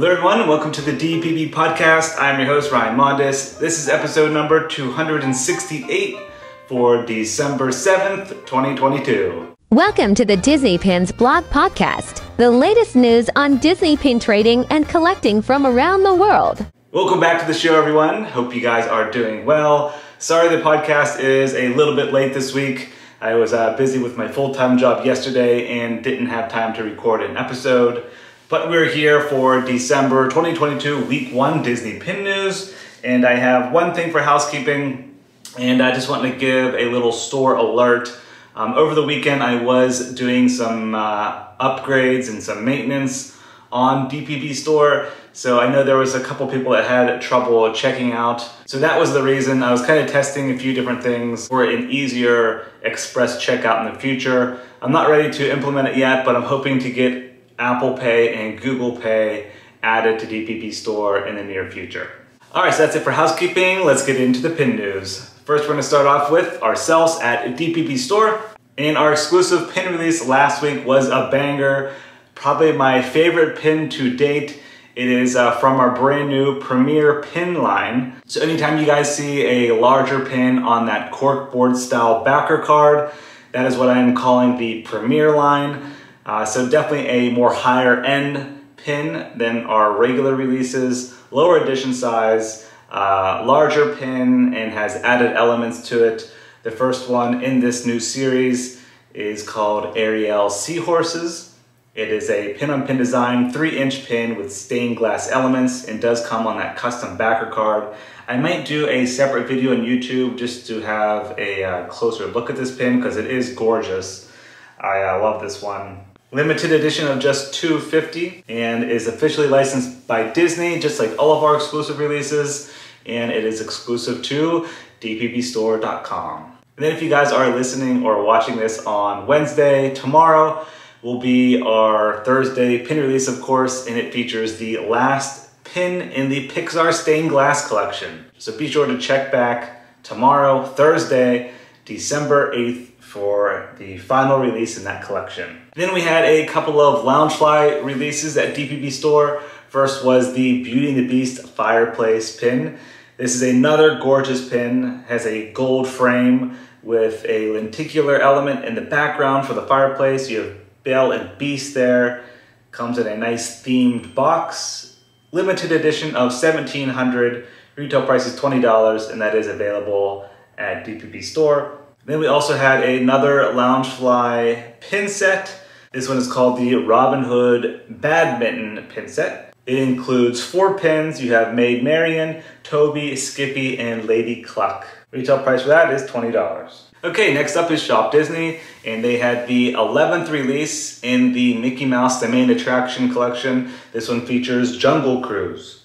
Hello everyone, welcome to the DPB podcast. I'm your host, Ryan Mondis. This is episode number 268 for December 7th, 2022. Welcome to the Disney Pins blog podcast, the latest news on Disney pin trading and collecting from around the world. Welcome back to the show, everyone. Hope you guys are doing well. Sorry the podcast is a little bit late this week. I was busy with my full-time job yesterday and didn't have time to record an episode. But we're here for December 2022 Week 1 Disney Pin News. And I have one thing for housekeeping, and I just want to give a little store alert. Over the weekend, I was doing some upgrades and some maintenance on DPB Store. So I know there was a couple people that had trouble checking out. So that was the reason. I was kind of testing a few different things for an easier express checkout in the future. I'm not ready to implement it yet, but I'm hoping to get Apple Pay and Google Pay added to DPB Store in the near future. All right, so that's it for housekeeping. Let's get into the pin news. First, we're going to start off with our sales at DPB Store. And our exclusive pin release last week was a banger. Probably my favorite pin to date. It is from our brand new Premier pin line. So anytime you guys see a larger pin on that corkboard style backer card, that is what I am calling the Premier line. So definitely a more higher end pin than our regular releases. Lower edition size, larger pin, and has added elements to it. The first one in this new series is called Ariel Seahorses. It is a pin-on-pin design, 3-inch pin with stained glass elements, and does come on that custom backer card. I might do a separate video on YouTube just to have a closer look at this pin because it is gorgeous. I love this one. Limited edition of just $250 and is officially licensed by Disney, just like all of our exclusive releases, and it is exclusive to dpbstore.com. And then if you guys are listening or watching this on Wednesday, tomorrow will be our Thursday pin release, of course, and it features the last pin in the Pixar stained glass collection. So be sure to check back tomorrow, Thursday, December 8th, for the final release in that collection. Then we had a couple of Loungefly releases at DPB Store. First was the Beauty and the Beast fireplace pin. This is another gorgeous pin, has a gold frame with a lenticular element in the background for the fireplace. You have Belle and Beast there. Comes in a nice themed box. Limited edition of 1,700. Retail price is $20, and that is available at DPB Store. Then we also had another Loungefly pin set. This one is called the Robin Hood Badminton pin set. It includes 4 pins. You have Maid Marian, Toby, Skippy, and Lady Cluck. Retail price for that is $20. Okay, next up is Shop Disney, and they had the 11th release in the Mickey Mouse The Main Attraction collection. This one features Jungle Cruise.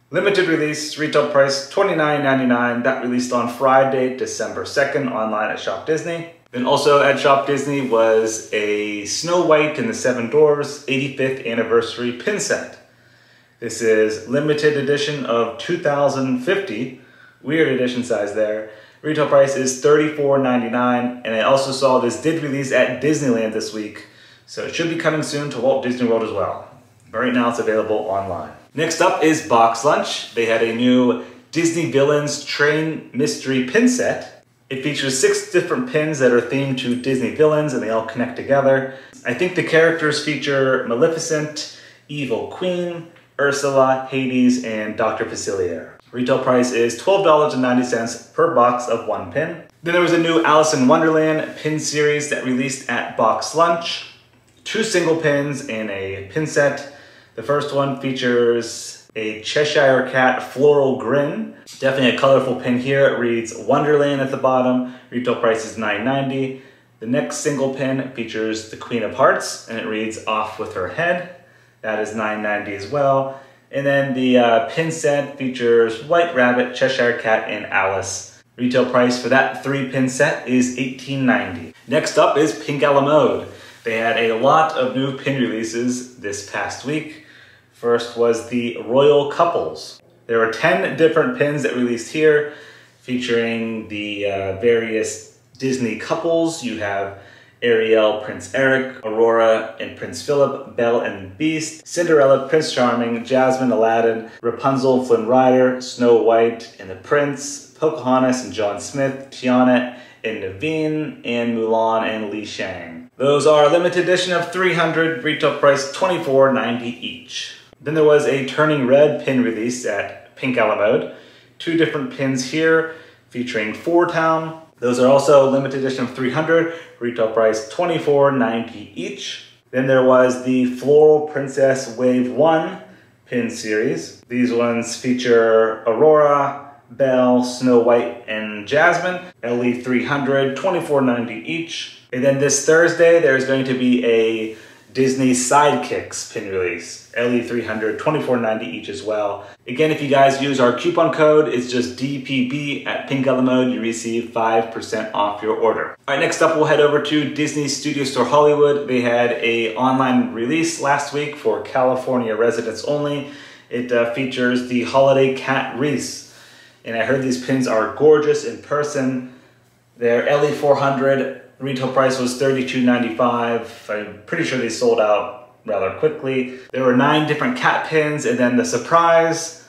Limited release, retail price $29.99. That released on Friday, December 2nd, online at Shop Disney. Then also at Shop Disney was a Snow White and the Seven Dwarfs 85th anniversary pin set. This is limited edition of 2,050, weird edition size there. Retail price is $34.99, and I also saw this did release at Disneyland this week, so it should be coming soon to Walt Disney World as well. But right now it's available online. Next up is BoxLunch. They had a new Disney Villains Train Mystery pin set. It features 6 different pins that are themed to Disney villains, and they all connect together. I think the characters feature Maleficent, Evil Queen, Ursula, Hades, and Dr. Facilier. Retail price is $12.90 per box of 1 pin. Then there was a new Alice in Wonderland pin series that released at BoxLunch. 2 single pins and a pin set. The first one features a Cheshire Cat floral grin. Definitely a colorful pin here. It reads Wonderland at the bottom. Retail price is $9.90. The next single pin features the Queen of Hearts, and it reads Off with Her Head. That is $9.90 as well. And then the pin set features White Rabbit, Cheshire Cat, and Alice. Retail price for that 3-pin set is $18.90. Next up is Pink a la Mode. They had a lot of new pin releases this past week. First was the Royal Couples. There were 10 different pins that released here, featuring the various Disney couples. You have Ariel, Prince Eric, Aurora and Prince Philip, Belle and the Beast, Cinderella, Prince Charming, Jasmine, Aladdin, Rapunzel, Flynn Rider, Snow White and the Prince, Pocahontas and John Smith, Tiana and Naveen, and Mulan and Li Shang. Those are limited edition of 300, retail price $24.90 each. Then there was a Turning Red pin release at Pink Alamode. 2 different pins here featuring Four Town. Those are also limited edition of 300, retail price $24.90 each. Then there was the Floral Princess Wave 1 pin series. These ones feature Aurora, Belle, Snow White, and Jasmine. LE 300, $24.90 each. And then this Thursday, there's going to be a Disney Sidekicks pin release. LE 300, $24.90 each as well. Again, if you guys use our coupon code, it's just DPB at Pink Alamode, you receive 5% off your order. All right, next up, we'll head over to Disney Studio Store Hollywood. They had an online release last week for California residents only. It features the Holiday Cat Wreath. And I heard these pins are gorgeous in person. They're LE 400. Retail price was $32.95. I'm pretty sure they sold out rather quickly. There were 9 different cat pins, and then the surprise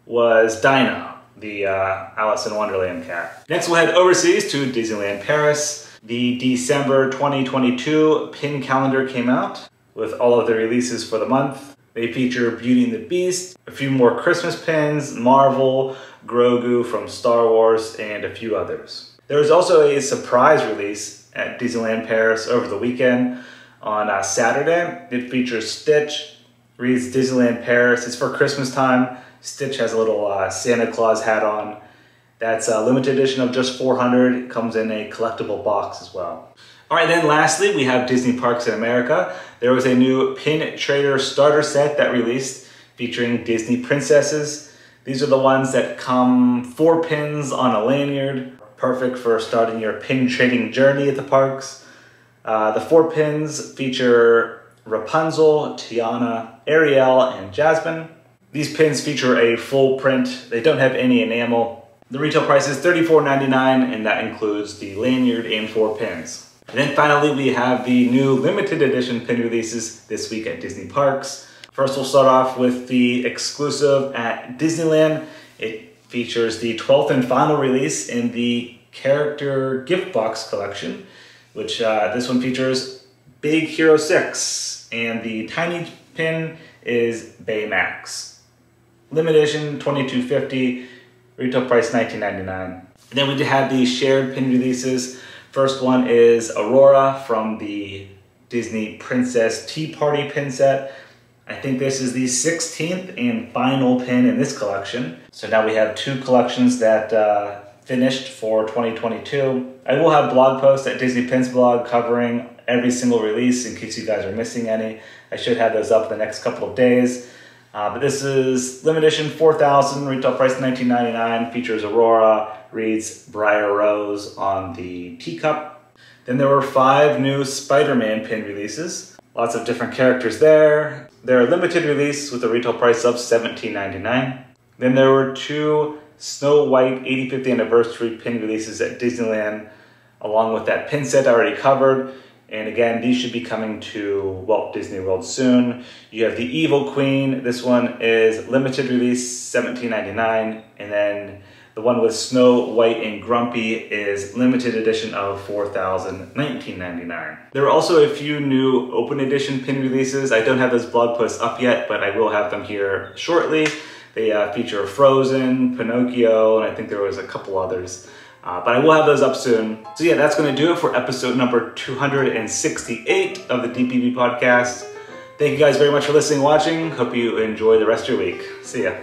was Dinah, the Alice in Wonderland cat. Next, we'll head overseas to Disneyland Paris. The December 2022 pin calendar came out with all of the releases for the month. They feature Beauty and the Beast, a few more Christmas pins, Marvel, Grogu from Star Wars, and a few others. There was also a surprise release at Disneyland Paris over the weekend on Saturday. It features Stitch, reads Disneyland Paris. It's for Christmas time. Stitch has a little Santa Claus hat on. That's a limited edition of just 400. It comes in a collectible box as well. All right, then lastly, we have Disney Parks in America. There was a new Pin Trader starter set that released featuring Disney princesses. These are the ones that come 4 pins on a lanyard. Perfect for starting your pin trading journey at the parks. The 4 pins feature Rapunzel, Tiana, Ariel, and Jasmine. These pins feature a full print. They don't have any enamel. The retail price is $34.99, and that includes the lanyard and 4 pins. And then finally, we have the new limited edition pin releases this week at Disney Parks. First, we'll start off with the exclusive at Disneyland. It features the 12th and final release in the Character Gift Box collection, which this one features Big Hero 6, and the tiny pin is Baymax. Limited edition, $22.50, retail price $19.99. And then we had the shared pin releases. First one is Aurora from the Disney Princess Tea Party pin set. I think this is the 16th and final pin in this collection. So now we have 2 collections that finished for 2022. I will have blog posts at Disney Pins blog covering every single release in case you guys are missing any. I should have those up the next couple of days. But this is limited edition 4,000, retail price $19.99, features Aurora, reads Briar Rose on the teacup. Then there were 5 new Spider-Man pin releases. Lots of different characters there. They're a limited release with a retail price of $17.99. Then there were 2 Snow White 85th anniversary pin releases at Disneyland, along with that pin set I already covered. And again, these should be coming to Walt Disney World soon. You have the Evil Queen. This one is limited release, $17.99. And then the one with Snow White and Grumpy is limited edition of 4,000, $19.99. There are also a few new open edition pin releases. I don't have those blog posts up yet, but I will have them here shortly. They feature Frozen, Pinocchio, and I think there was a couple others. But I will have those up soon. So yeah, that's going to do it for episode number 268 of the DPB podcast. Thank you guys very much for listening and watching. Hope you enjoy the rest of your week. See ya.